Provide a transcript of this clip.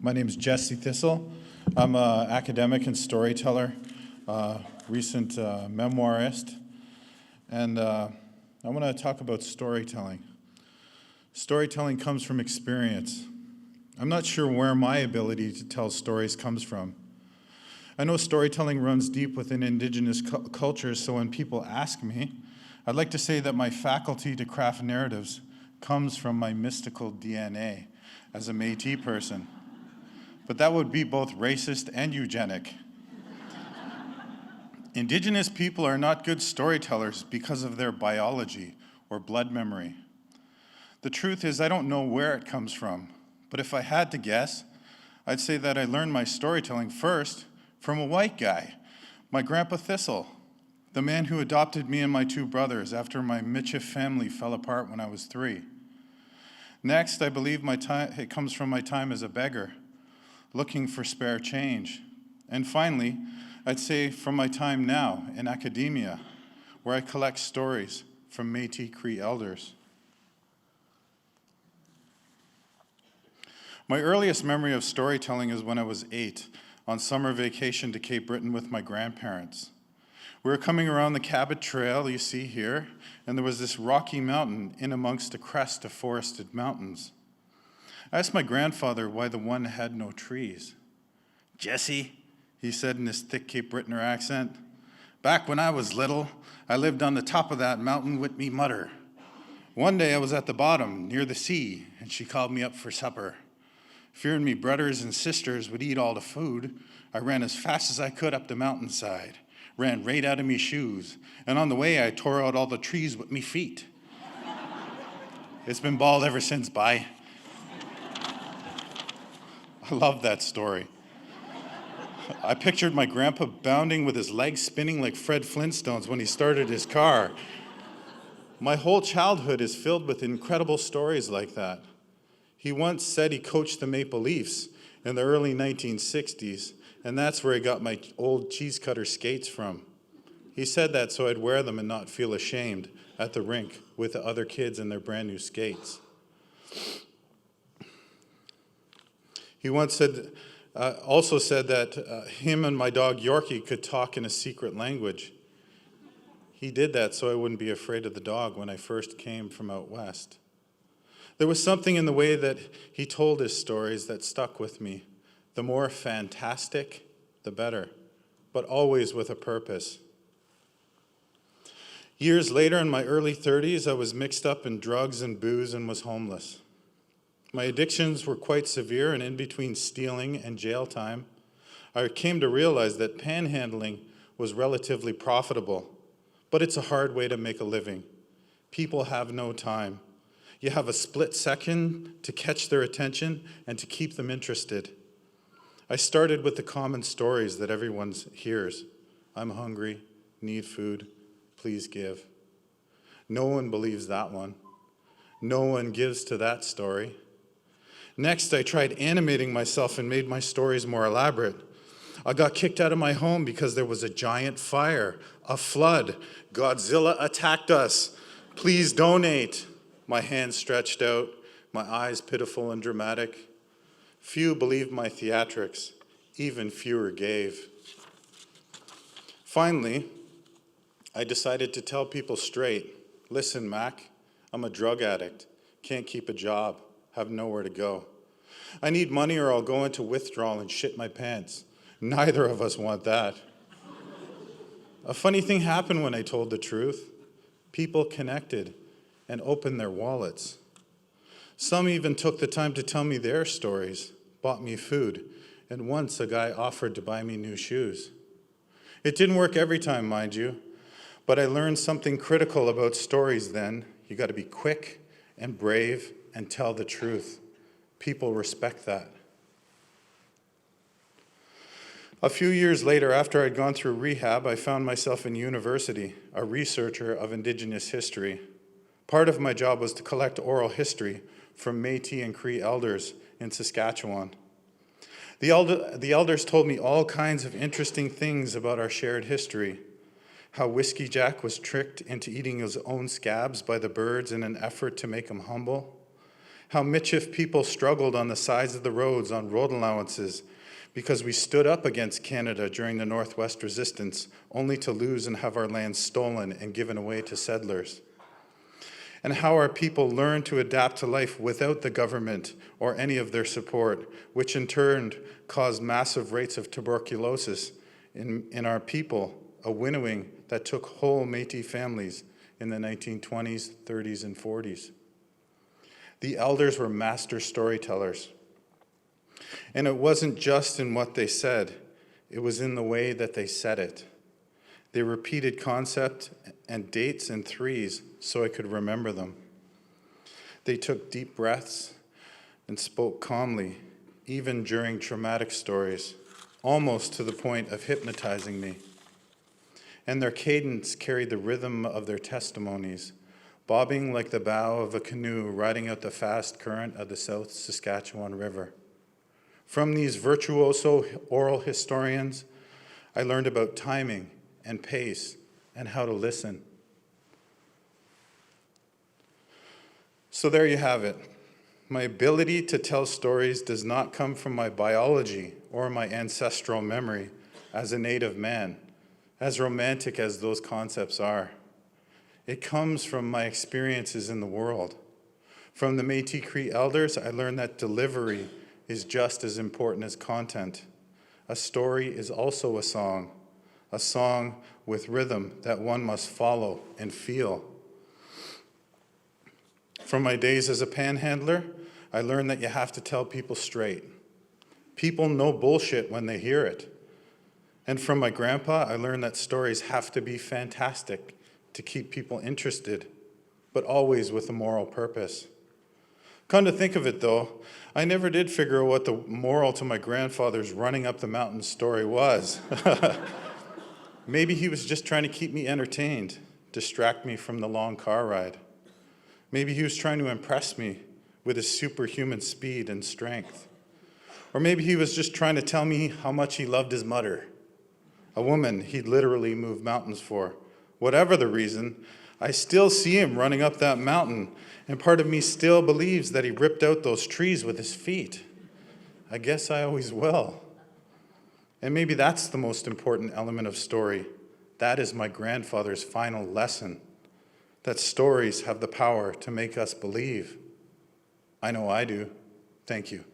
My name is Jesse Thistle. I'm an academic and storyteller, recent memoirist, and I want to talk about storytelling. Storytelling comes from experience. I'm not sure where my ability to tell stories comes from. I know storytelling runs deep within Indigenous cultures, so when people ask me, I'd like to say that my faculty to craft narratives comes from my mystical DNA as a Métis person. But that would be both racist and eugenic. Indigenous people are not good storytellers because of their biology or blood memory. The truth is, I don't know where it comes from, but if I had to guess, I'd say that I learned my storytelling first from a white guy, my grandpa Thistle, the man who adopted me and my two brothers after my Michif family fell apart when I was 3. Next, I believe it comes from my time as a beggar, looking for spare change. And finally, I'd say from my time now in academia, where I collect stories from Métis Cree elders. My earliest memory of storytelling is when I was 8, on summer vacation to Cape Breton with my grandparents. We were coming around the Cabot Trail you see here, and there was this rocky mountain in amongst a crest of forested mountains. I asked my grandfather why the one had no trees. "Jesse," he said in his thick Cape Bretoner accent, "back when I was little, I lived on the top of that mountain with me mudder. One day I was at the bottom, near the sea, and she called me up for supper. Fearing me brothers and sisters would eat all the food, I ran as fast as I could up the mountainside, ran right out of me shoes, and on the way I tore out all the trees with me feet. It's been bald ever since, bye." I love that story. I pictured my grandpa bounding with his legs spinning like Fred Flintstone's when he started his car. My whole childhood is filled with incredible stories like that. He once said he coached the Maple Leafs in the early 1960s, and that's where he got my old cheese cutter skates from. He said that so I'd wear them and not feel ashamed at the rink with the other kids in their brand new skates. He once also said that him and my dog Yorkie could talk in a secret language. He did that so I wouldn't be afraid of the dog when I first came from out west. There was something in the way that he told his stories that stuck with me. The more fantastic, the better, but always with a purpose. Years later, in my early 30s, I was mixed up in drugs and booze and was homeless. My addictions were quite severe, and in between stealing and jail time, I came to realize that panhandling was relatively profitable, but it's a hard way to make a living. People have no time. You have a split second to catch their attention and to keep them interested. I started with the common stories that everyone hears. I'm hungry, need food, please give. No one believes that one. No one gives to that story. Next, I tried animating myself and made my stories more elaborate. I got kicked out of my home because there was a giant fire, a flood. Godzilla attacked us. Please donate. My hands stretched out, my eyes pitiful and dramatic. Few believed my theatrics, even fewer gave. Finally, I decided to tell people straight, "Listen, Mac, I'm a drug addict, can't keep a job, have nowhere to go. I need money or I'll go into withdrawal and shit my pants. Neither of us want that." A funny thing happened when I told the truth. People connected and opened their wallets. Some even took the time to tell me their stories, bought me food, and once a guy offered to buy me new shoes. It didn't work every time, mind you, but I learned something critical about stories then. You got to be quick and brave and tell the truth. People respect that. A few years later, after I'd gone through rehab, I found myself in university, a researcher of Indigenous history. Part of my job was to collect oral history from Métis and Cree elders in Saskatchewan. The elders told me all kinds of interesting things about our shared history. How Whiskey Jack was tricked into eating his own scabs by the birds in an effort to make him humble. How Michif people struggled on the sides of the roads on road allowances because we stood up against Canada during the Northwest Resistance, only to lose and have our land stolen and given away to settlers. And how our people learned to adapt to life without the government or any of their support, which in turn caused massive rates of tuberculosis in our people, a winnowing that took whole Métis families in the 1920s, 30s, and 40s. The elders were master storytellers. And it wasn't just in what they said, it was in the way that they said it. They repeated concept and dates in threes so I could remember them. They took deep breaths and spoke calmly, even during traumatic stories, almost to the point of hypnotizing me. And their cadence carried the rhythm of their testimonies, bobbing like the bow of a canoe riding out the fast current of the South Saskatchewan River. From these virtuoso oral historians, I learned about timing and pace and how to listen. So there you have it. My ability to tell stories does not come from my biology or my ancestral memory as a native man, as romantic as those concepts are. It comes from my experiences in the world. From the Métis Cree elders, I learned that delivery is just as important as content. A story is also a song with rhythm that one must follow and feel. From my days as a panhandler, I learned that you have to tell people straight. People know bullshit when they hear it. And from my grandpa, I learned that stories have to be fantastic to keep people interested, but always with a moral purpose. Come to think of it, though, I never did figure out what the moral to my grandfather's running up the mountain story was. Maybe he was just trying to keep me entertained, distract me from the long car ride. Maybe he was trying to impress me with his superhuman speed and strength. Or maybe he was just trying to tell me how much he loved his mother, a woman he'd literally moved mountains for. Whatever the reason, I still see him running up that mountain, and part of me still believes that he ripped out those trees with his feet. I guess I always will. And maybe that's the most important element of story. That is my grandfather's final lesson, that stories have the power to make us believe. I know I do. Thank you.